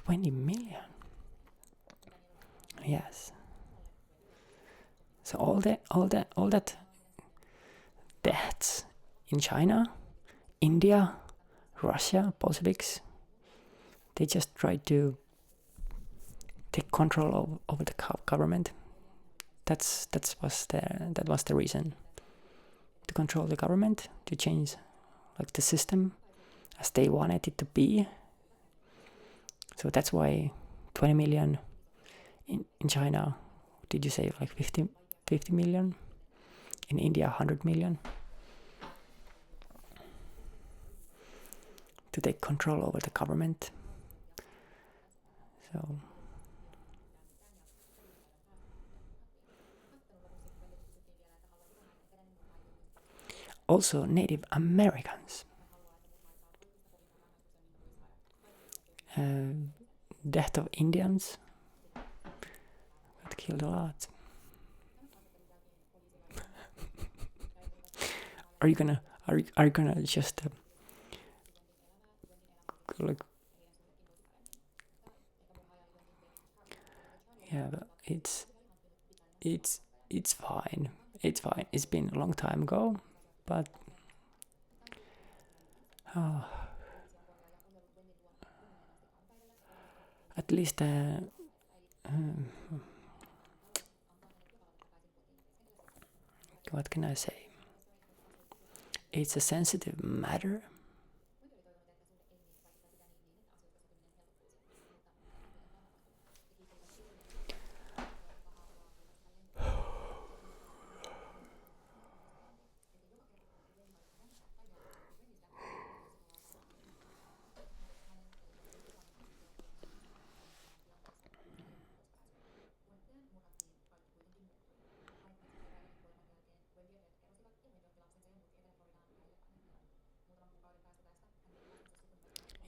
20 million. Yes. So all that deaths in China, India, Russia, Bolsheviks, they just tried to take control over the government. That was the reason, to control the government, to change like the system as they wanted it to be. So that's why 20 million in China. Did you say like 50 million? In India, 100 million. To take control over the government. So also Native Americans. Death of Indians got killed a lot. Are you gonna just like, yeah, but it's fine. It's fine. It's been a long time ago, but at least what can I say? It's a sensitive matter.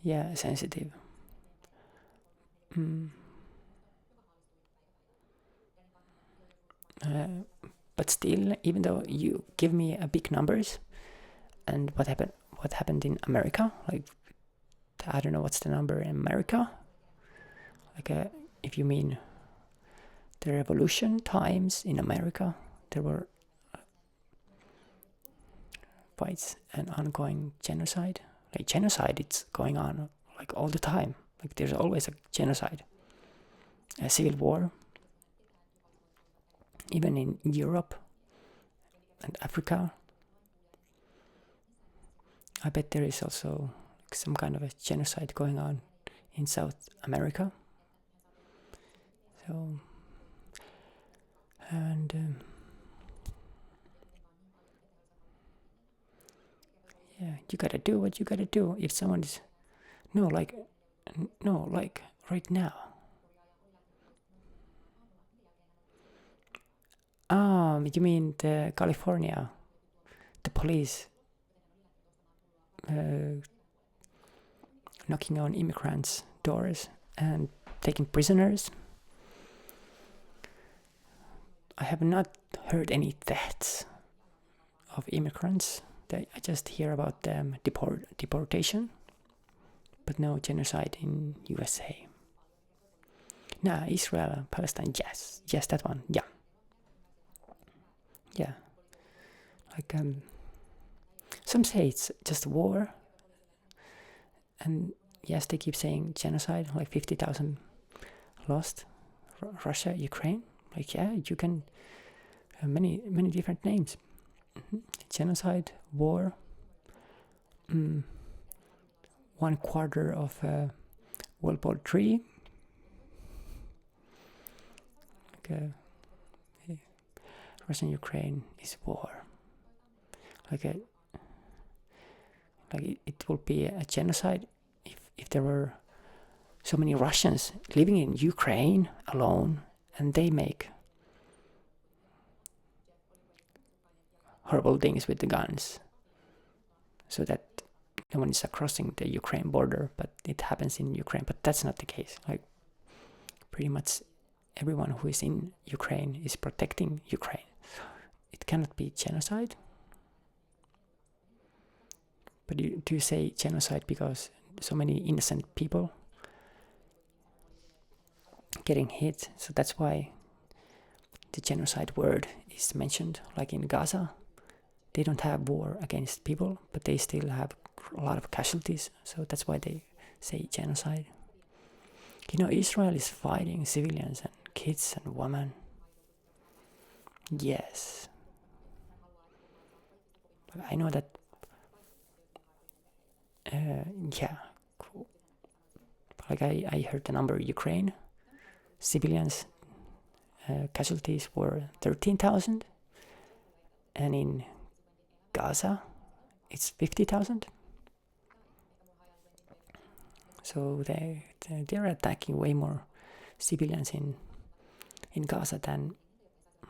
Yeah, sensitive. But still, even though you give me a big numbers, and what happened in America, like I don't know what's the number in America. Like if you mean the revolution times in America, there were fights and ongoing genocide. Like genocide, it's going on like all the time. Like there's always a genocide, a civil war. Even in Europe and Africa, I bet there is also some kind of a genocide going on in South America. So, and yeah, you gotta do what you gotta do. If someone is no, like right now. You mean the California, the police knocking on immigrants' doors and taking prisoners? I have not heard any deaths of immigrants. I just hear about them deportation, but no genocide in USA. Nah, Israel, Palestine, yes, that one, yeah. Like some say it's just war, and yes, they keep saying genocide, like 50,000 lost. Russia, Ukraine, like yeah, you can have many different names. Genocide, war, 1/4 of World War III. Like Russia and Ukraine is war. Like it will be a genocide if there were so many Russians living in Ukraine alone, and they make horrible things with the guns, so that no one is crossing the Ukraine border, but it happens in Ukraine. But that's not the case. Like pretty much everyone who is in Ukraine is protecting Ukraine. It cannot be genocide. But do you say genocide because so many innocent people getting hit. So that's why the genocide word is mentioned. Like in Gaza, they don't have war against people, but they still have a lot of casualties. So that's why they say genocide. Israel is fighting civilians and kids and women. Yes. I know that. Yeah. Cool. Like I heard the number Ukraine civilians casualties were 13,000, and in Gaza it's 50,000. So they're attacking way more civilians in Gaza than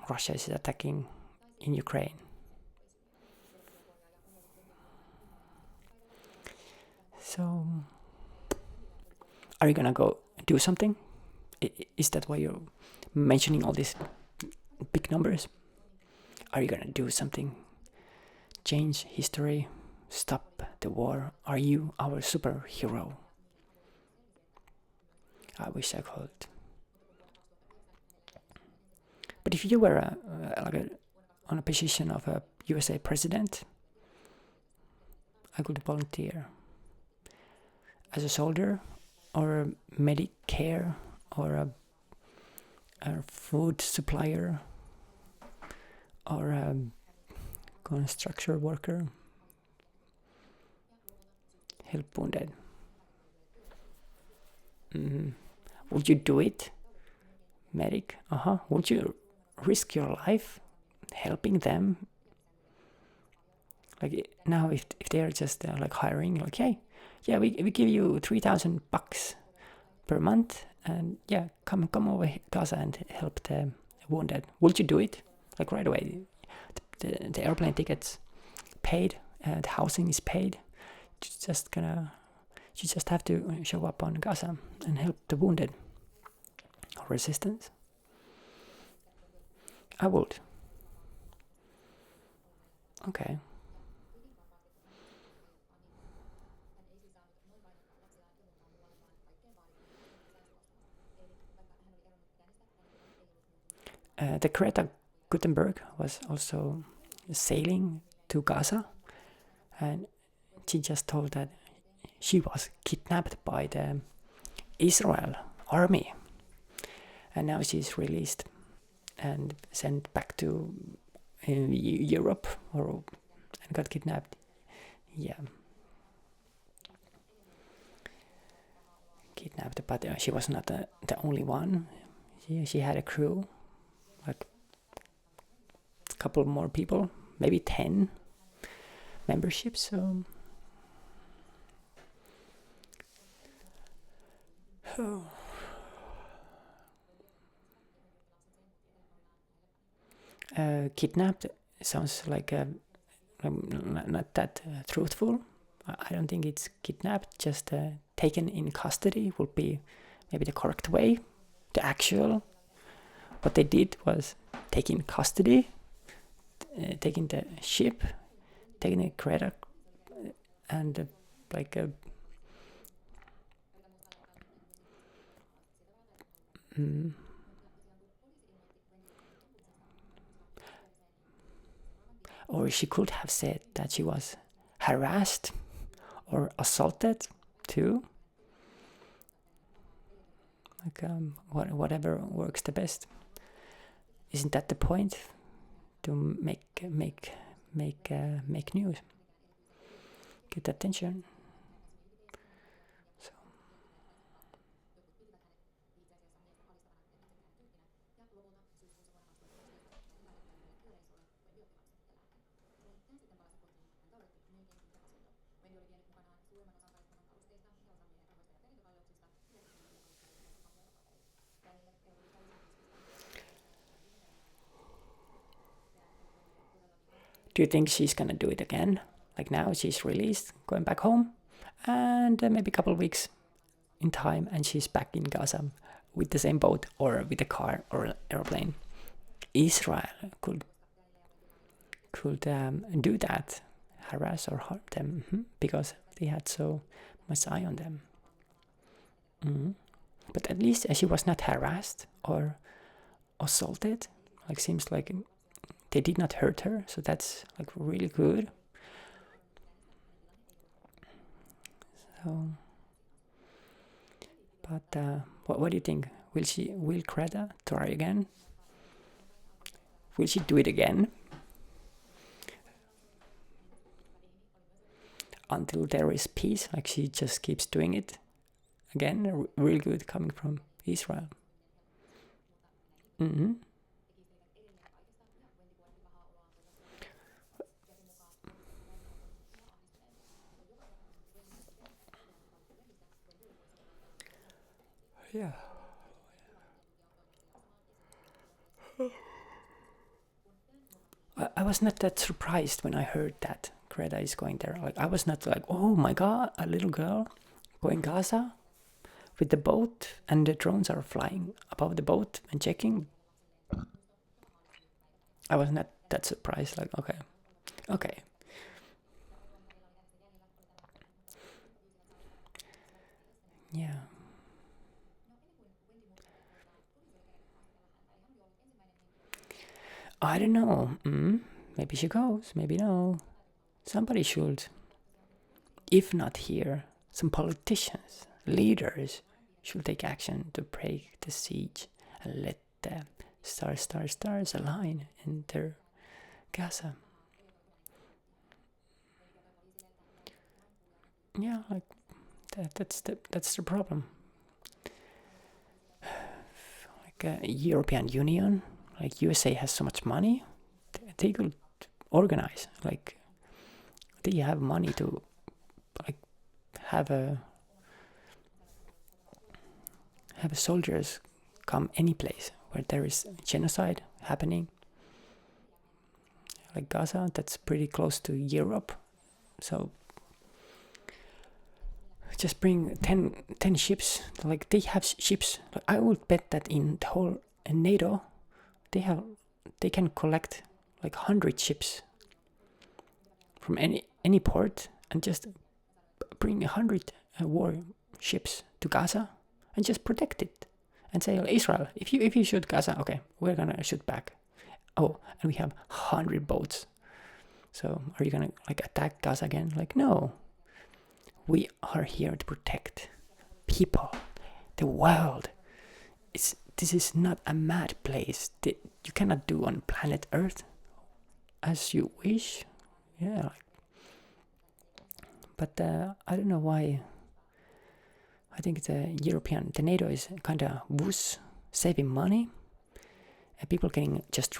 Russia is attacking in Ukraine. So, are you gonna go do something? Is that why you're mentioning all these big numbers? Are you gonna do something? Change history? Stop the war? Are you our superhero? I wish I could. But if you were on a position of a USA president, I could volunteer as a soldier or a Medicare or a food supplier or a construction worker. Help wounded. Would you do it? Medic? Would you risk your life helping them? Like now, if they're just like hiring, like, hey, yeah, we give you $3,000 per month, and yeah, come over Gaza and help the wounded. Would you do it? Like right away, the airplane tickets paid, the housing is paid. You just have to show up on Gaza and help the wounded or resistance. I would. Okay. The Greta Gutenberg was also sailing to Gaza, and she just told that she was kidnapped by the Israel army, and now she's released and sent back to Europe and got kidnapped. Yeah, kidnapped, but she was not the only one. She had a crew, like a couple more people, maybe 10 memberships. So. Kidnapped sounds like not that truthful. I don't think it's kidnapped. Just taken in custody would be maybe the correct way. The actual, what they did was taking custody, taking the ship, taking the Greta, and or she could have said that she was harassed or assaulted too. Like whatever works the best. Isn't that the point? To make news, get attention. So. Do you think she's gonna do it again? Like now she's released, going back home, and maybe a couple of weeks in time, and she's back in Gaza with the same boat or with a car or an airplane. Israel could do that, harass or harm them because they had so much eye on them. But at least she was not harassed or assaulted. Like, seems like they did not hurt her, so that's like really good. So, but what do you think? Will Greta try again? Will she do it again? Until there is peace, like she just keeps doing it again. Real good coming from Israel. Mm-hmm. Yeah. I was not that surprised when I heard that Greta is going there. Like, I was not like, oh my god, a little girl going Gaza with the boat, and the drones are flying above the boat and checking. I was not that surprised. Like, okay. Yeah. I don't know. Maybe she goes, maybe no. Somebody should. If not here, some politicians, leaders should take action to break the siege and let the stars align in their Gaza. Yeah, like that's the problem. Like European Union, like USA has so much money, they could organize. Like, they have money to like have soldiers come any place where there is genocide happening. Like Gaza, that's pretty close to Europe, so just bring 10 ships. Like, they have ships. Like, I would bet that in the whole NATO, they can collect like 100 ships from any port, and just bring 100 war ships to Gaza and just protect it, and say, Israel, if you shoot Gaza, okay, we're gonna shoot back. Oh, and we have 100 boats. So are you gonna like attack Gaza again? Like, no. We are here to protect people, the world. This is not a mad place. You cannot do on planet Earth as you wish. Yeah. But I don't know why. I think the NATO is kind of wuss, saving money, and people getting just